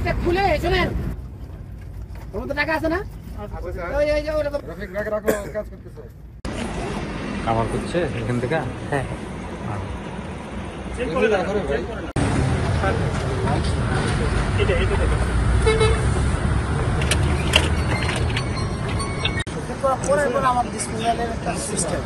একটা খুলে শোনেন, তোমার তো টাকা আছে না? রফিক ব্যাগ রাখো, কাজ করতেছে। কাভার করছে এখান থেকে। হ্যাঁ আমার ডিসপোজালের একটা সিস্টেম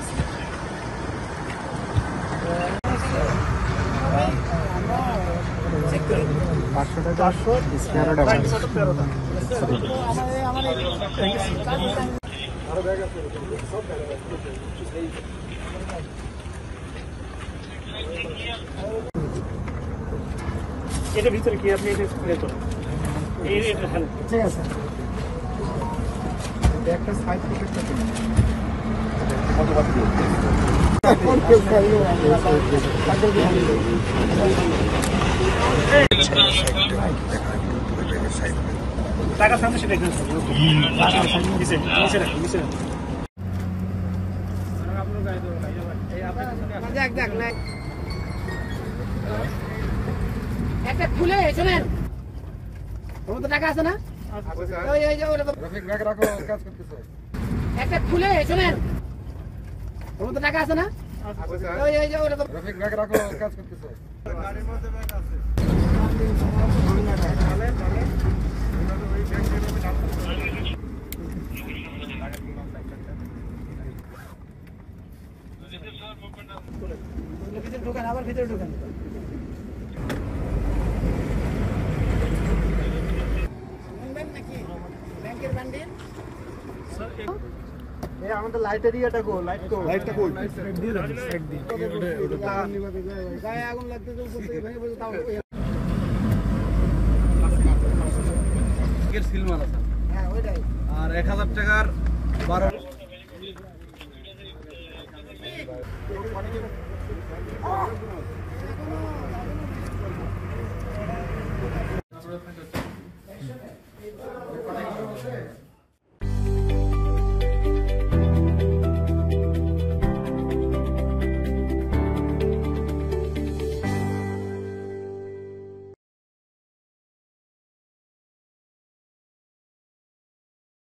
এটার ভিতরে কি আপনি এটা খুলে তো ঠিক আছে। একটা সাইড প্রোটেক্টর টাকা সামনে সেটা দেখুন। একটা খুলে শোনেন, তোমার তো টাকা আছে না? রফিক ব্যাগ রাখো, কাজ করতেছে। একটা খুলে শোনেন, তোমার তো টাকা আছে না? রফিক ব্যাগ রাখো, কাজ করতেছে। গাড়ির মধ্যে ব্যাগ আছে। ভিতরে ঢোকান, আবার ভিতরে ঢোকান। ব্যাংকের বান্ডিল আমাদের লাইটের ইয়েটা কো, লাইটটা কই দিয়ে দাও, সাইড দিয়ে গায়ে আগুন লাগতেছে, উপর থেকে ভেঙে পড়ে তাও সিল মারা আছে। হ্যাঁ ওইটাই। আর 1000 টাকার 12